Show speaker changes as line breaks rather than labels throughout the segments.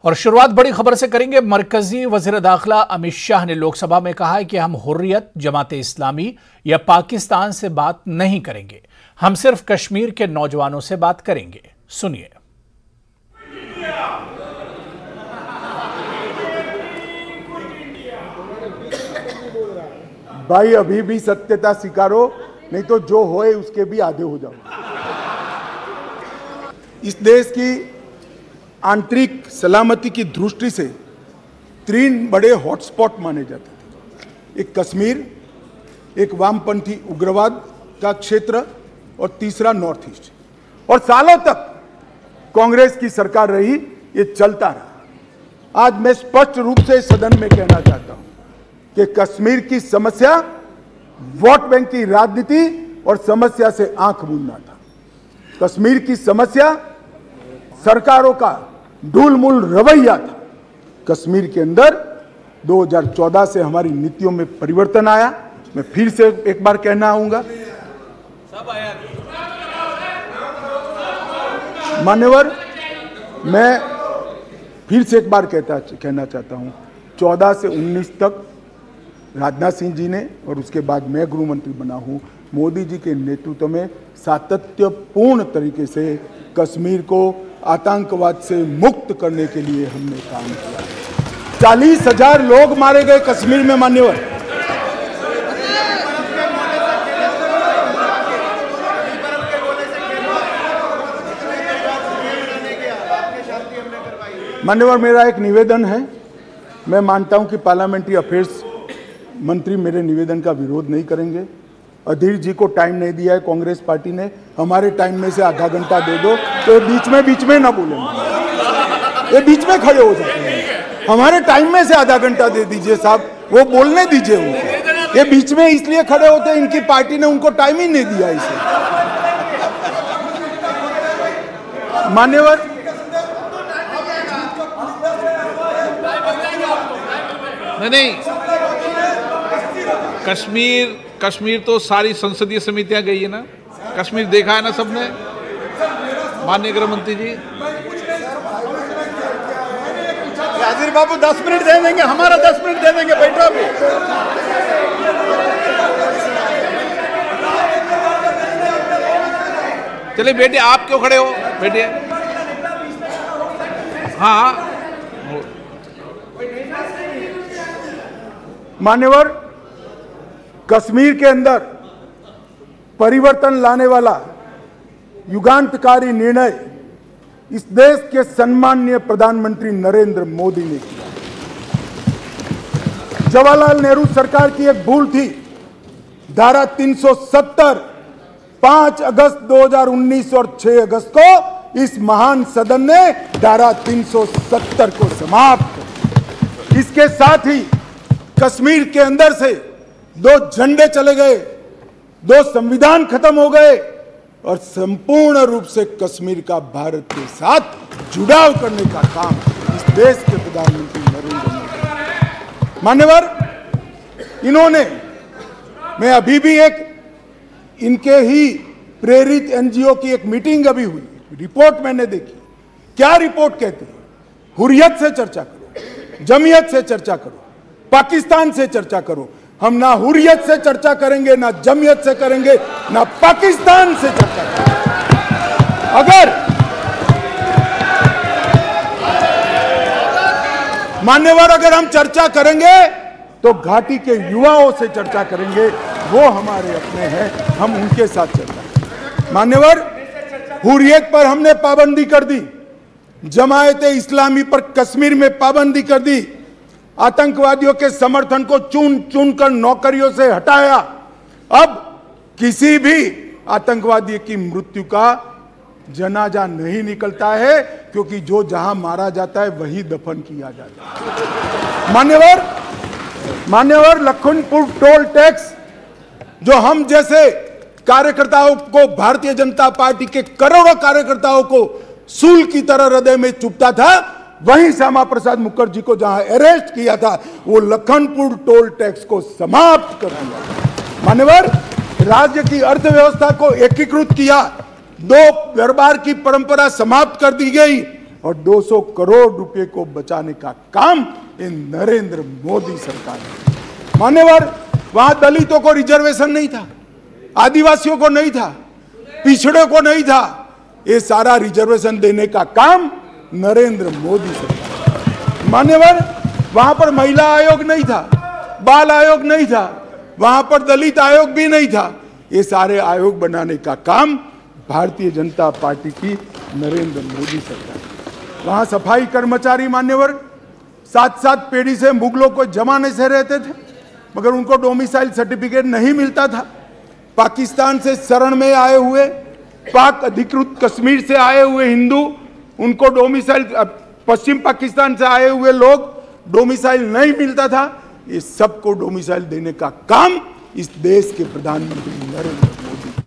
और शुरुआत बड़ी खबर से करेंगे। मरकजी वज़ीर दाखिला अमित शाह ने लोकसभा में कहा है कि हम हुर्रियत, जमाते इस्लामी या पाकिस्तान से बात नहीं करेंगे, हम सिर्फ कश्मीर के नौजवानों से बात करेंगे। सुनिए।
भाई अभी भी सत्यता स्वीकारो, नहीं तो जो होए उसके भी आधे हो जाओ। इस देश की आंतरिक सलामती की दृष्टि से 3 बड़े हॉटस्पॉट माने जाते थे। एक कश्मीर, एक वामपंथी उग्रवाद का क्षेत्र और तीसरा नॉर्थ ईस्ट। और सालों तक कांग्रेस की सरकार रही, ये चलता रहा। आज मैं स्पष्ट रूप से सदन में कहना चाहता हूं कि कश्मीर की समस्या वोट बैंक की राजनीति और समस्या से आंख मूंदना था। कश्मीर की समस्या सरकारों का ढूलमूल रवैया था। कश्मीर के अंदर 2014 से हमारी नीतियों में परिवर्तन आया। मैं फिर से एक बार कहना आऊंगा, मान्यवर, मैं फिर से एक बार कहना चाहता हूं, 14 से 19 तक राजनाथ सिंह जी ने और उसके बाद मैं गृह मंत्री बना हूं, मोदी जी के नेतृत्व में सातत्यपूर्ण तरीके से कश्मीर को आतंकवाद से मुक्त करने के लिए हमने काम किया। 40,000 लोग मारे गए कश्मीर में, मान्यवर। मान्यवर, मेरा एक निवेदन है। मैं मानता हूं कि पार्लियामेंट्री अफेयर्स मंत्री मेरे निवेदन का विरोध नहीं करेंगे। अधीर जी को टाइम नहीं दिया है कांग्रेस पार्टी ने, हमारे टाइम में से आधा घंटा दे दो तो बीच में ना बोलेंगे, ये बीच में खड़े हो जाते हैं। हमारे टाइम में से आधा घंटा दे दीजिए साहब, वो बोलने दीजिए उनको। ये बीच में इसलिए खड़े होते हैं, इनकी पार्टी ने उनको टाइम ही नहीं दिया इसे। मान्यवर,
नहीं, कश्मीर तो सारी संसदीय समितियां गई है ना, कश्मीर देखा है ना सबने, माननीय गृह मंत्री जी।
राजीव बाबू 10 मिनट दे देंगे, हमारा 10 मिनट दे देंगे, बैठो अभी।
चलिए बेटे, आप क्यों खड़े हो, बैठिए। हाँ
मान्यवर, कश्मीर के अंदर परिवर्तन लाने वाला युगांतकारी निर्णय इस देश के सम्माननीय प्रधानमंत्री नरेंद्र मोदी ने किया। जवाहरलाल नेहरू सरकार की एक भूल थी। धारा 370 5 अगस्त 2019 और 6 अगस्त को इस महान सदन ने धारा 370 को समाप्त किया। इसके साथ ही कश्मीर के अंदर से 2 झंडे चले गए, 2 संविधान खत्म हो गए और संपूर्ण रूप से कश्मीर का भारत के साथ जुड़ाव करने का काम इस देश के प्रधानमंत्री नरेंद्र मोदी। मान्यवर, इन्होंने, मैं अभी भी एक इनके ही प्रेरित एनजीओ की एक मीटिंग अभी हुई, रिपोर्ट मैंने देखी। क्या रिपोर्ट कहते हैं? हुर्रियत से चर्चा करो, जमीयत से चर्चा करो, पाकिस्तान से चर्चा करो। हम ना हुर्रियत से चर्चा करेंगे, ना जमीयत से करेंगे, ना पाकिस्तान से चर्चा करेंगे। अगर मान्यवर, अगर हम चर्चा करेंगे तो घाटी के युवाओं से चर्चा करेंगे, वो हमारे अपने हैं, हम उनके साथ चर्चा करेंगे। मान्यवर, हुर्रियत पर हमने पाबंदी कर दी, जमायते इस्लामी पर कश्मीर में पाबंदी कर दी, आतंकवादियों के समर्थन को चुन चुन कर नौकरियों से हटाया। अब किसी भी आतंकवादी की मृत्यु का जनाजा नहीं निकलता है, क्योंकि जो जहां मारा जाता है वही दफन किया जाता है। मान्यवर, लखनपुर टोल टैक्स जो हम जैसे कार्यकर्ताओं को, भारतीय जनता पार्टी के करोड़ों कार्यकर्ताओं को सूल की तरह हृदय में चुभता था, वहीं श्यामा प्रसाद मुखर्जी को जहां अरेस्ट किया था, वो लखनपुर टोल टैक्स को समाप्त कर दिया। मान्यवर, राज्य की अर्थव्यवस्था को एकीकृत किया, 2 दरबार की परंपरा समाप्त कर दी गई और 200 करोड़ रुपए को बचाने का काम इन नरेंद्र मोदी सरकार ने। मान्यवर, वहां दलितों को रिजर्वेशन नहीं था, आदिवासियों को नहीं था, पिछड़े को नहीं था। ये सारा रिजर्वेशन देने का काम नरेंद्र मोदी सरकार। मान्यवर, वहां पर महिला आयोग नहीं था, बाल आयोग नहीं था, वहां पर दलित आयोग भी नहीं था। ये सारे आयोग बनाने का काम भारतीय जनता पार्टी की नरेंद्र मोदी सरकार। वहां सफाई कर्मचारी मान्यवर 7-7 पीढ़ी से मुगलों को जमाने से रहते थे, मगर उनको डोमिसाइल सर्टिफिकेट नहीं मिलता था। पाकिस्तान से शरण में आए हुए, पाक अधिकृत कश्मीर से आए हुए हिंदू, उनको डोमिसाइल, पश्चिम पाकिस्तान से आए हुए लोग डोमिसाइल नहीं मिलता था। ये सबको डोमिसाइल देने का काम इस देश के प्रधानमंत्री नरेंद्र मोदी।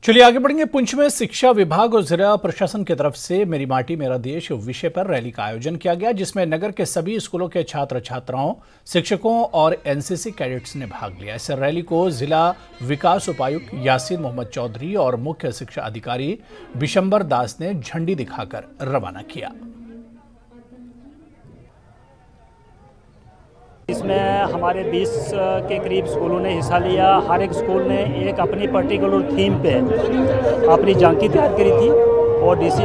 चलिए आगे बढ़ेंगे। पुंछ में शिक्षा विभाग और जिला प्रशासन की तरफ से मेरी माटी मेरा देश विषय पर रैली का आयोजन किया गया, जिसमें नगर के सभी स्कूलों के छात्र छात्राओं, शिक्षकों और एनसीसी कैडेट्स ने भाग लिया। इस रैली को जिला विकास उपायुक्त यासीन मोहम्मद चौधरी और मुख्य शिक्षा अधिकारी बिशंबर दास ने झंडी दिखाकर रवाना किया।
इसमें हमारे 20 के करीब स्कूलों ने हिस्सा लिया। हर एक स्कूल ने एक अपनी पर्टिकुलर थीम पे अपनी झांकी तैयार करी थी और डीसी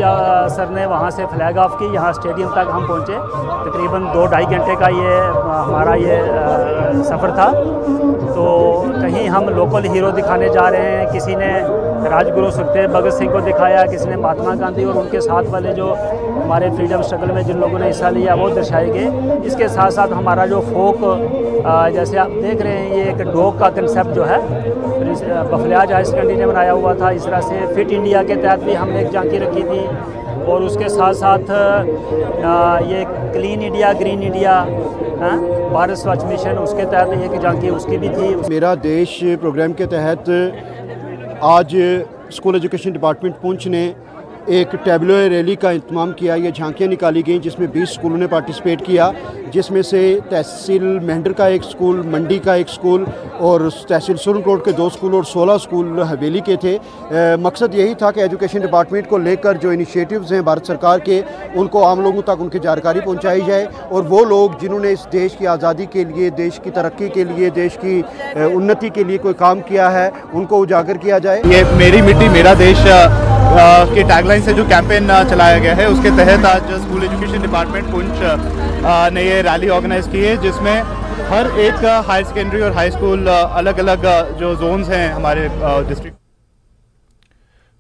सर ने वहाँ से फ्लैग ऑफ की। यहाँ स्टेडियम तक हम पहुँचे। तकरीबन 2-2.5 घंटे का ये हमारा ये सफ़र था। तो कहीं हम लोकल हीरो दिखाने जा रहे हैं, किसी ने राजगुरु सुखदेव भगत सिंह को दिखाया, किसी ने महात्मा गांधी और उनके साथ वाले जो हमारे फ्रीडम स्ट्रगल में जिन लोगों ने हिस्सा लिया वो दर्शाए गए। इसके साथ साथ हमारा जो फोक, जैसे आप देख रहे हैं, ये एक डॉग का कंसेप्ट जो है बफलियाज हाई सेकेंडरी ने बनाया हुआ था। इस तरह से फिट इंडिया के तहत भी हमने एक झांकी रखी थी और उसके साथ साथ ये clean India green India Bharat स्वच्छ मिशन, उसके तहत एक झांकी उसकी भी थी।
मेरा देश प्रोग्राम के तहत आज स्कूल एजुकेशन डिपार्टमेंट पुंछ ने एक टैबलो रैली का इंतजाम किया। ये झांकियाँ निकाली गई जिसमें 20 स्कूलों ने पार्टिसिपेट किया, जिसमें से तहसील मेंढर का एक स्कूल, मंडी का एक स्कूल और तहसील सुरनकोट के 2 स्कूल और 16 स्कूल हवेली के थे। मकसद यही था कि एजुकेशन डिपार्टमेंट को लेकर जो इनिशिएटिव्स हैं भारत सरकार के, उनको आम लोगों तक उनकी जानकारी पहुंचाई जाए और वो लोग जिन्होंने इस देश की आज़ादी के लिए, देश की तरक्की के लिए, देश की उन्नति के लिए कोई काम किया है, उनको उजागर किया जाए।
ये मेरी मिट्टी मेरा देश के टैगलाइन से जो कैंपेन चलाया गया है, उसके तहत आज स्कूल एजुकेशन डिपार्टमेंट पुंछ ने ये रैली ऑर्गेनाइज की है, जिसमें हर एक हाई सेकेंडरी और हाई स्कूल अलग अलग जो जोन्स हैं हमारे डिस्ट्रिक्ट।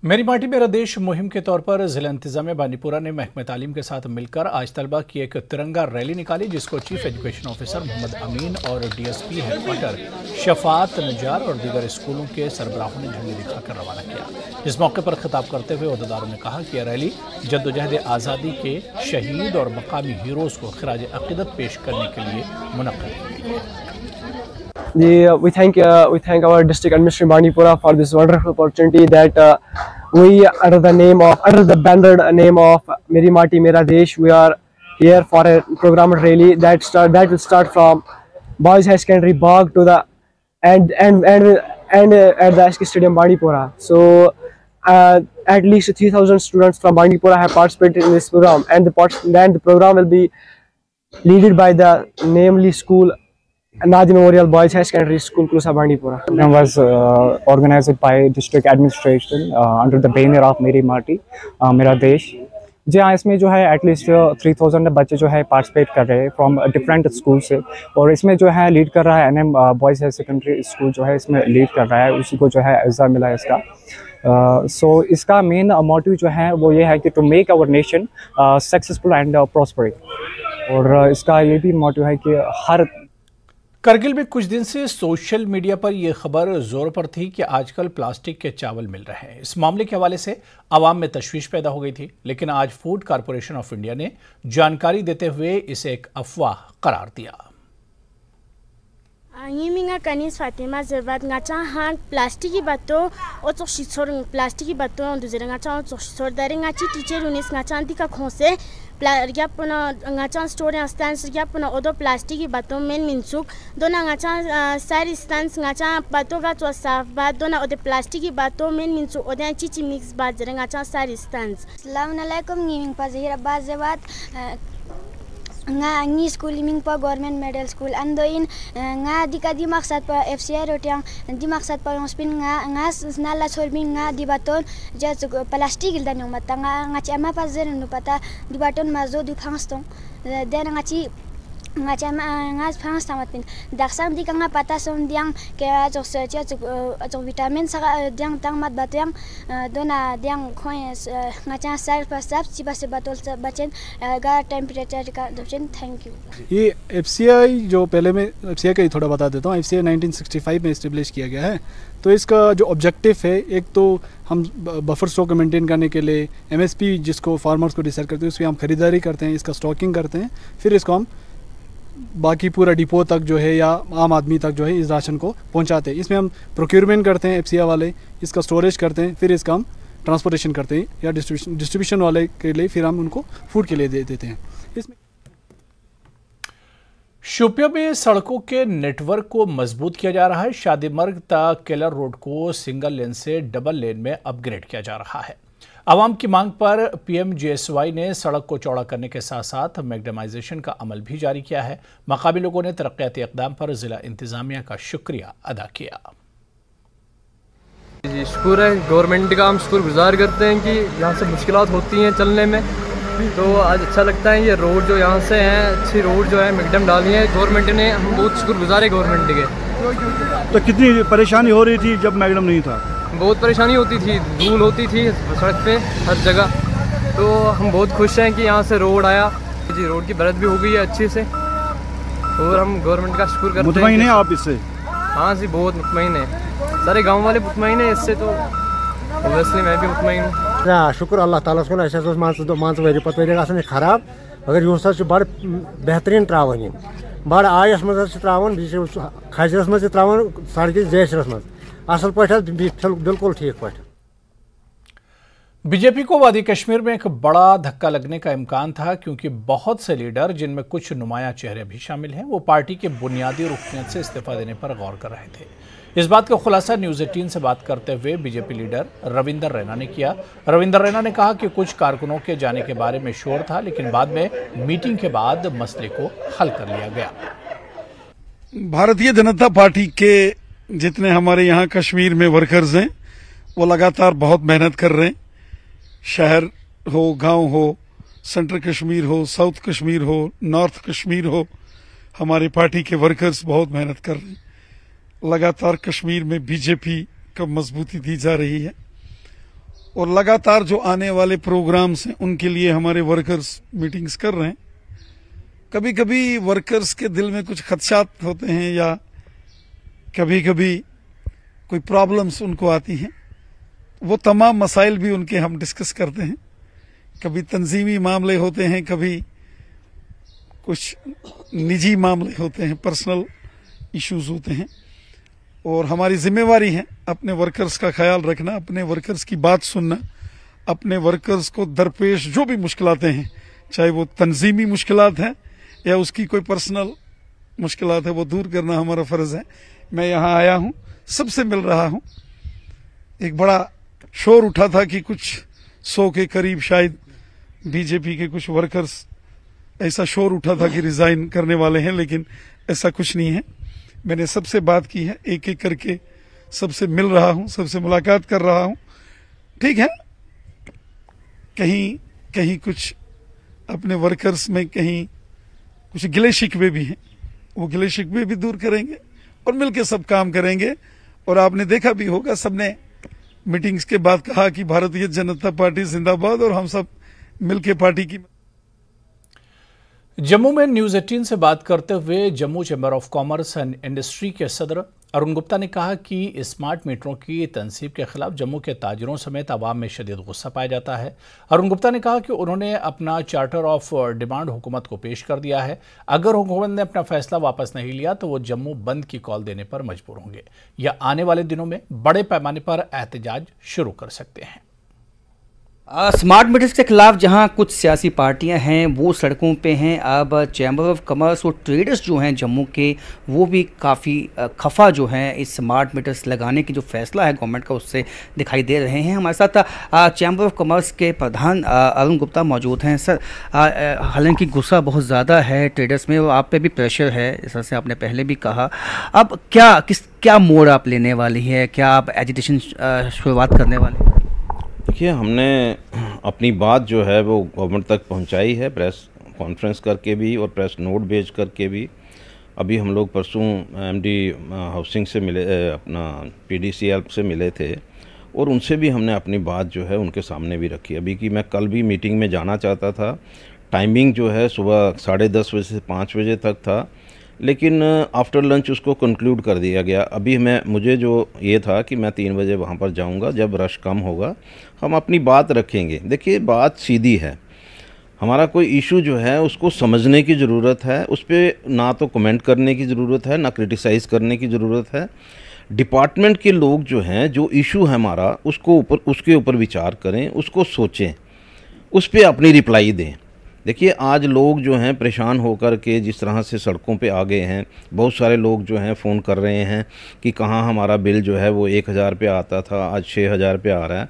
मेरी माटी मेरा देश मुहिम के तौर पर जिला इंतजामिया बानीपुरा ने महकमे तालीम के साथ मिलकर आज तलबा की एक तिरंगा रैली निकाली, जिसको चीफ एजुकेशन ऑफिसर मोहम्मद अमीन और डीएसपी हेडक्वार्टर शफात नजार और दीगर स्कूलों के सरबराहों ने झंडी दिखाकर रवाना किया। इस मौके पर खिताब करते हुए ओहदेदारों ने कहा कि यह रैली जद्दोजहद आज़ादी के शहीद और मकामी हीरोज़ को खिराज अक़ीदत पेश करने के लिए मुनक़्क़िद की गई है।
We thank our district administration Bandipora for this wonderful opportunity that we under the banner name of Meri Mati Mera Desh, we are here for a program rally that will start from Boys High Secondary Bagh to the and at the SK Stadium Bandipora. So at least 3,000 students from Bandipora have participated in this program, and the program will be led by the namely school Nadi Memorial Boys High Secondary School, Klusa Bandipora.
It was organized by district administration under the banner of Meri Mati Mera Desh. जी हाँ, इसमें जो है at least 3000 बच्चे जो है participate कर रहे हैं फ्रॉम डिफरेंट स्कूल से, और इसमें जो है लीड कर रहा है NM boys high secondary school जो है इसमें लीड कर रहा है, उसी को जो है एज़ा मिला है इसका। सो इसका मेन मोटिव जो है वो ये है कि to make our nation successful and prospering, और इसका ये भी मोटिव है कि हर
करगिल में कुछ दिन से सोशल मीडिया पर यह खबर जोर पर थी कि आजकल प्लास्टिक के चावल मिल रहे हैं। इस मामले के हवाले से आवाम में तशवीश पैदा हो गई थी, लेकिन आज फूड कॉरपोरेशन ऑफ इंडिया ने जानकारी देते हुए इसे एक अफवाह करार दिया।
Ngiming kanis Fatima Zevat ngacha han plastic bato otok shitsor plastic bato on duzera ngacha otok shitsor dari ngachi teacher unis ngacha antika khose ya puna ngacha story stance ya puna odo plastic bato men minsuk dona ngacha sari stance ngacha bato ga to saf ba dona ode plastic bato men minsuk ode chichi mix ba zera ngacha sari stance.
Assalamu alaikum ngiming pa Zahira Bazevat nga ngi school liming pa government middle school andoin nga di maksad pa FCI rotiang di maksad pa yung spin nga nala solving nga di baton ja plastic ildan yung mata nga chama pa zeren no pata di baton mazo du phangstong den nga chi nga chama nga phangstamat pin daksang di ka nga pata som diang ke jok se jok vitamin sa diang tang mat batyang dona diang khoy nga cha sar pa sap chiba se batol बचन का temperature का option. Thank you.
ये FCI जो पहले मैं FCI का ही थोड़ा बता देता हूँ। एफसीआई 1965 में इस्टेब्लिश किया गया है। तो इसका जो ऑब्जेक्टिव है, एक तो हम बफर स्टॉक को मेंटेन करने के लिए एमएसपी जिसको फार्मर्स को डिसाइड करते हैं उसकी हम खरीदारी करते हैं, इसका स्टॉकिंग करते हैं, फिर इसको हम बाकी पूरा डिपो तक जो है या आम आदमी तक जो है इस राशन को पहुंचाते हैं। इसमें हम प्रोक्योरमेंट करते हैं एफसीआई वाले, इसका स्टोरेज करते हैं, फिर इसका हम ट्रांसपोर्टेशन करते हैं या डिस्ट्रीब्यूशन वाले के लिए फिर हम उनको फूड के लिए दे देते हैं। इसमें
शोपिया में सड़कों के नेटवर्क को मजबूत किया जा रहा है। शादीमर्ग तक केलर रोड को सिंगल लेन से डबल लेन में अपग्रेड किया जा रहा है। आवाम की मांग पर पीएमजीएसवाई ने सड़क को चौड़ा करने के साथ साथ मैग्नेमाइजेशन का अमल भी जारी किया है। मकामी लोगों ने तरक्याती इक़दाम पर जिला इंतजामिया का शुक्रिया अदा किया।
शुक्र है गवर्नमेंट का, हम शुक्रगुजार करते हैं कि यहाँ से मुश्किलात होती हैं चलने में, तो आज अच्छा लगता है। ये रोड जो यहाँ से हैं, अच्छी रोड जो है मैगडम डाली है गवर्नमेंट ने, हम बहुत शुक्रगुजार है गवर्नमेंट के।
तो कितनी परेशानी हो रही थी जब मैगडम नहीं था?
बहुत परेशानी होती थी, धूल होती थी सड़क पे हर जगह, तो हम बहुत खुश हैं कि यहाँ से रोड आया जी। रोड की बरत भी हो गई है अच्छे से और हम गवर्नमेंट का शुक्र करते हैं।
मुतमईन हैं आप इससे?
हाँ जी, बहुत मुतमईन है, सारे गांव वाले मुतमईन है इससे, तो ओबियसली मैं भी मुतमईन हूँ।
शुक्र अल्लाह ताला को ऐसे मान वरी पत वरी आसान खराब, मगर यूँ बड़ बेहतरीन त्रावन बड़ आयस मज त्रावन खजरस मज त्रावन सड़क जैसरस मज असल पे बिल्कुल ठीक पे।
बीजेपी को वादी कश्मीर में एक बड़ा धक्का लगने का इम्कान था, क्योंकि बहुत से लीडर जिनमें कुछ नुमाया चेहरे भी शामिल हैं वो पार्टी के बुनियादी रुकनीत से इस्तीफा देने पर गौर कर रहे थे। इस बात का खुलासा न्यूज़ 18 से बात करते हुए बीजेपी लीडर रविंदर रैना ने किया। रविंदर रैना ने कहा कि कुछ कारकुनों के जाने के बारे में शोर था, लेकिन बाद में मीटिंग के बाद मसले को हल कर लिया गया।
भारतीय जनता पार्टी के जितने हमारे यहाँ कश्मीर में वर्कर्स हैं वो लगातार बहुत मेहनत कर रहे हैं। शहर हो, गांव हो, सेंट्रल कश्मीर हो, साउथ कश्मीर हो, नॉर्थ कश्मीर हो, हमारे पार्टी के वर्कर्स बहुत मेहनत कर रहे हैं। लगातार कश्मीर में बीजेपी को मजबूती दी जा रही है और लगातार जो आने वाले प्रोग्राम्स हैं उनके लिए हमारे वर्कर्स मीटिंग्स कर रहे हैं। कभी कभी वर्कर्स के दिल में कुछ खदशात होते हैं या कभी कभी कोई प्रॉब्लम्स उनको आती हैं, वो तमाम मसाइल भी उनके हम डिस्कस करते हैं। कभी तंजीमी मामले होते हैं, कभी कुछ निजी मामले होते हैं, पर्सनल इश्यूज होते हैं, और हमारी जिम्मेवारी है अपने वर्कर्स का ख्याल रखना, अपने वर्कर्स की बात सुनना, अपने वर्कर्स को दरपेश जो भी मुश्किलातें हैं, चाहे वो तंजीमी मुश्किलात हैं या उसकी कोई पर्सनल मुश्किलात है, वो दूर करना हमारा फर्ज है। मैं यहाँ आया हूँ, सबसे मिल रहा हूँ। एक बड़ा शोर उठा था कि कुछ 100 के करीब शायद बीजेपी के कुछ वर्कर्स, ऐसा शोर उठा था कि रिजाइन करने वाले हैं, लेकिन ऐसा कुछ नहीं है। मैंने सबसे बात की है, एक एक करके सबसे मिल रहा हूं, सबसे मुलाकात कर रहा हूं। ठीक है, कहीं कहीं कुछ अपने वर्कर्स में कहीं कुछ गिले शिकवे भी हैं, वो गिले शिकवे भी दूर करेंगे और मिलकर सब काम करेंगे। और आपने देखा भी होगा, सबने मीटिंग्स के बाद कहा कि भारतीय जनता पार्टी जिंदाबाद, और हम सब मिलकर पार्टी की।
जम्मू में न्यूज़ 18 से बात करते हुए Jammu chamber of commerce and industry के सदर अरुण गुप्ता ने कहा कि स्मार्ट मीटरों की तनसीब के खिलाफ जम्मू के ताजिरों समेत आवाम में शदीद गुस्सा पाया जाता है। अरुण गुप्ता ने कहा कि उन्होंने अपना चार्टर ऑफ डिमांड हुकूमत को पेश कर दिया है। अगर हुकूमत ने अपना फैसला वापस नहीं लिया तो वो जम्मू बंद की कॉल देने पर मजबूर होंगे या आने वाले दिनों में बड़े पैमाने पर एहतजाज शुरू कर सकते हैं।
स्मार्ट मीटर्स के खिलाफ जहां कुछ सियासी पार्टियां हैं वो सड़कों पे हैं, अब चैम्बर ऑफ कॉमर्स और ट्रेडर्स जो हैं जम्मू के वो भी काफ़ी खफा जो हैं इस स्मार्ट मीटर्स लगाने की जो फैसला है गवर्नमेंट का उससे दिखाई दे रहे हैं। हमारे साथ चैम्बर ऑफ कॉमर्स के प्रधान अरुण गुप्ता मौजूद हैं। सर, हालांकि गुस्सा बहुत ज़्यादा है ट्रेडर्स में और आप पे भी प्रेशर है, जैसा से आपने पहले भी कहा, अब क्या मोड़ आप लेने वाली है? क्या आप एजिटेशन शुरुआत करने वाले हैं?
देखिए, हमने अपनी बात जो है वो गवर्नमेंट तक पहुंचाई है, प्रेस कॉन्फ्रेंस करके भी और प्रेस नोट भेज करके भी। अभी हम लोग परसों एमडी हाउसिंग से मिले, अपना पीडीसीएल से मिले थे और उनसे भी हमने अपनी बात जो है उनके सामने भी रखी। अभी की मैं कल भी मीटिंग में जाना चाहता था, टाइमिंग जो है सुबह 10:30 बजे से 5 बजे तक था, लेकिन आफ्टर लंच उसको कंक्लूड कर दिया गया। अभी मुझे जो ये था कि मैं 3 बजे वहाँ पर जाऊँगा, जब रश कम होगा हम अपनी बात रखेंगे। देखिए, बात सीधी है, हमारा कोई इशू जो है उसको समझने की ज़रूरत है, उस पर ना तो कमेंट करने की ज़रूरत है ना क्रिटिसाइज़ करने की ज़रूरत है। डिपार्टमेंट के लोग जो हैं, जो इशू है हमारा उसके ऊपर विचार करें, उसको सोचें, उस पर अपनी रिप्लाई दें। देखिए, आज लोग जो हैं परेशान होकर के जिस तरह से सड़कों पे आ गए हैं, बहुत सारे लोग जो हैं फ़ोन कर रहे हैं कि कहाँ हमारा बिल जो है वो 1000 रुपये आता था, आज 6000 रुपये आ रहा है।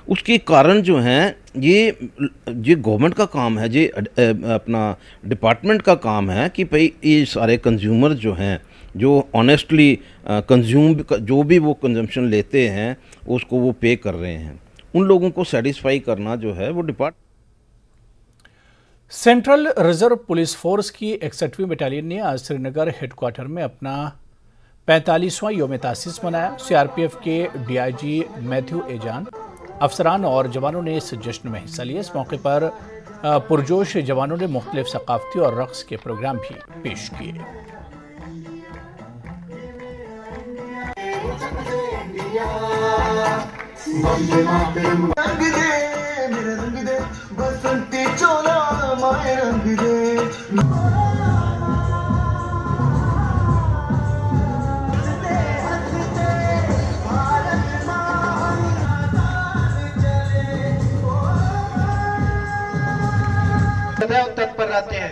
उसके कारण जो हैं ये गवर्नमेंट का काम है, ये अपना डिपार्टमेंट का काम है कि भाई ये सारे कंज्यूमर जो हैं, जो ऑनेस्टली जो भी वो कंजम्पशन लेते हैं उसको वो पे कर रहे हैं, उन लोगों को सेटिस्फाई करना जो है वो department.
Central reserve police force की 61वीं बटालियन ने आज श्रीनगर हेडक्वार्टर में अपना 45वां योम तासीस मनाया। सीआरपीएफ के डीआईजी मैथ्यू एजान, अफसरान और जवानों ने इस जश्न में हिस्सा लिया। इस मौके पर पुरजोश जवानों ने मुख्तलिफ सकाफती और रक्स के प्रोग्राम भी पेश किए।
तत्पर रहते हैं।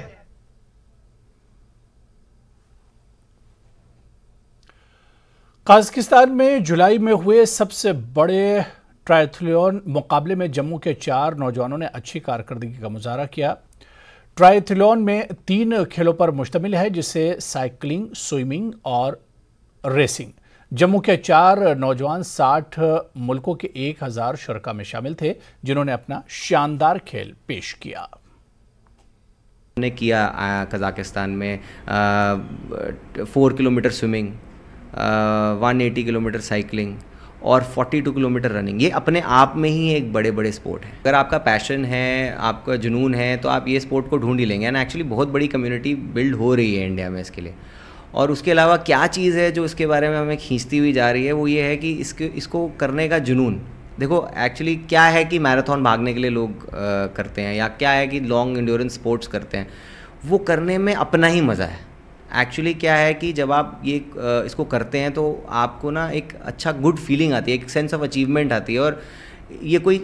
कजाकिस्तान में जुलाई में हुए सबसे बड़े ट्रायथलॉन मुकाबले में जम्मू के 4 नौजवानों ने अच्छी कारकर्दगी का मुजाहरा किया। ट्रायथलॉन में 3 खेलों पर मुश्तमिल है, जिससे साइकिलिंग, स्विमिंग और रेसिंग। जम्मू के 4 नौजवान 60 मुल्कों के 1000 शुरका में शामिल थे, जिन्होंने अपना शानदार खेल पेश किया।
ने किया कजाकिस्तान में 4 किलोमीटर स्विमिंग, 180 किलोमीटर साइकिलिंग और 42 किलोमीटर रनिंग। ये अपने आप में ही एक बड़े बड़े स्पोर्ट है। अगर आपका पैशन है, आपका जुनून है, तो आप ये स्पोर्ट को ढूंढ ही लेंगे। एंड एक्चुअली बहुत बड़ी कम्युनिटी बिल्ड हो रही है इंडिया में इसके लिए। और उसके अलावा क्या चीज़ है जो इसके बारे में हमें खींचती हुई जा रही है, वो ये है कि इसको करने का जुनून। देखो, एक्चुअली क्या है कि मैराथन भागने के लिए लोग करते हैं, या क्या है कि लॉन्ग एंड्योरेंस स्पोर्ट्स करते हैं, वो करने में अपना ही मज़ा है। एक्चुअली क्या है कि जब आप ये इसको करते हैं तो आपको ना एक अच्छा गुड फीलिंग आती है, एक सेंस ऑफ अचीवमेंट आती है, और ये कोई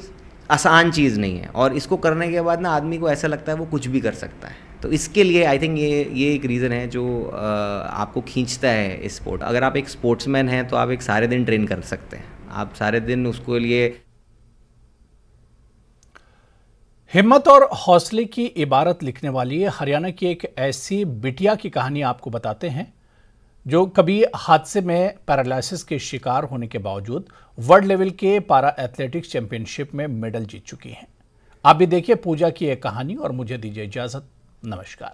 आसान चीज़ नहीं है। और इसको करने के बाद ना आदमी को ऐसा लगता है वो कुछ भी कर सकता है। तो इसके लिए आई थिंक ये एक रीज़न है जो आपको खींचता है इस स्पोर्ट। अगर आप एक स्पोर्ट्समैन हैं तो आप एक सारे दिन ट्रेन कर सकते हैं, आप सारे दिन उसको लिए।
हिम्मत और हौसले की इबारत लिखने वाली हरियाणा की एक ऐसी बिटिया की कहानी आपको बताते हैं जो कभी हादसे में पैरालिसिस के शिकार होने के बावजूद वर्ल्ड लेवल के पारा एथलेटिक्स चैंपियनशिप में मेडल जीत चुकी हैं। आप भी देखिए पूजा की एक कहानी और मुझे दीजिए इजाजत। नमस्कार।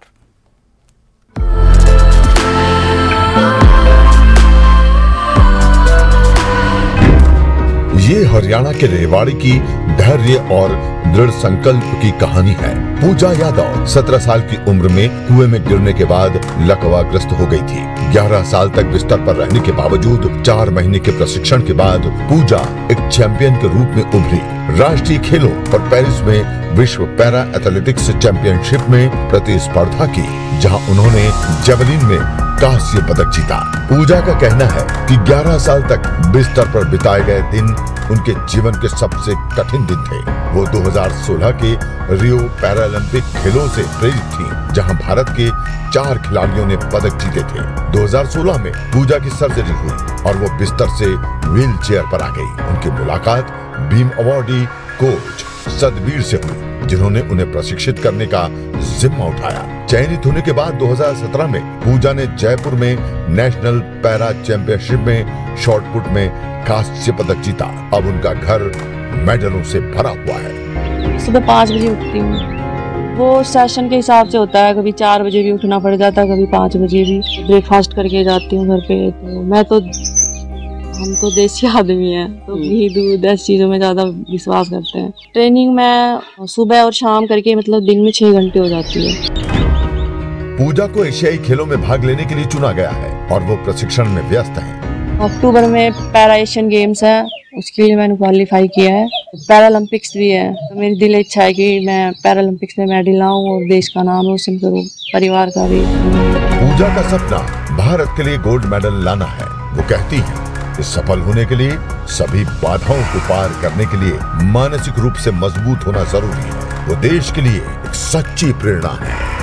ये हरियाणा के रेवाड़ी की धैर्य और दृढ़ संकल्प की कहानी है। पूजा यादव 17 साल की उम्र में कुएं में गिरने के बाद लकवाग्रस्त हो गई थी। 11 साल तक बिस्तर पर रहने के बावजूद 4 महीने के प्रशिक्षण के बाद पूजा एक चैंपियन के रूप में उभरी। राष्ट्रीय खेलों और पेरिस में विश्व पैरा एथलेटिक्स चैंपियनशिप में प्रतिस्पर्धा की, जहां उन्होंने जेवलिन में कांस्य पदक जीता। पूजा का कहना है कि 11 साल तक बिस्तर पर बिताए गए दिन उनके जीवन के सबसे कठिन दिन थे। वो 2016 के रियो पैरालंपिक खेलों से प्रेरित थी, जहां भारत के 4 खिलाड़ियों ने पदक जीते थे। 2016 में पूजा की सर्जरी हुई और वो बिस्तर से व्हील चेयर पर आ गई। उनकी मुलाकात भीम अवार्डी कोच सतबीर से हुई, जिन्होंने उन्हें प्रशिक्षित करने का जिम्मा उठाया। चयनित होने के बाद 2017 में पूजा ने जयपुर में नेशनल पैरा चैंपियनशिप में शॉटपुट में कांस्य पदक जीता। अब उनका घर मेडलों से भरा हुआ है।
सुबह 5 बजे उठती हूँ। वो सेशन के हिसाब से होता है, कभी 4 बजे भी उठना पड़ जाता है, कभी 5 बजे भी। ब्रेकफास्ट करके जाती हूँ घर पे। तो हम तो देसी आदमी हैं, तो घी दूध ऐसी चीज़ों में ज़्यादा विश्वास करते हैं। ट्रेनिंग में सुबह और शाम करके मतलब दिन में 6 घंटे हो जाती है।
पूजा को एशियाई खेलों में भाग लेने के लिए चुना गया है और वो प्रशिक्षण में व्यस्त हैं।
अक्टूबर में पैरा एशियन गेम्स है, उसके लिए मैंने क्वालिफाई किया है। पैरालंपिक्स भी है, तो मेरी दिल इच्छा है कि मैं पैरालंपिक्स में मेडल लाऊं और देश का नाम रोशन करूं, परिवार का भी।
पूजा का सपना भारत के लिए गोल्ड मेडल लाना है। वो कहती है कि सफल होने के लिए सभी बाधाओं को पार करने के लिए मानसिक रूप से मजबूत होना जरूरी है। वो देश के लिए एक सच्ची प्रेरणा है।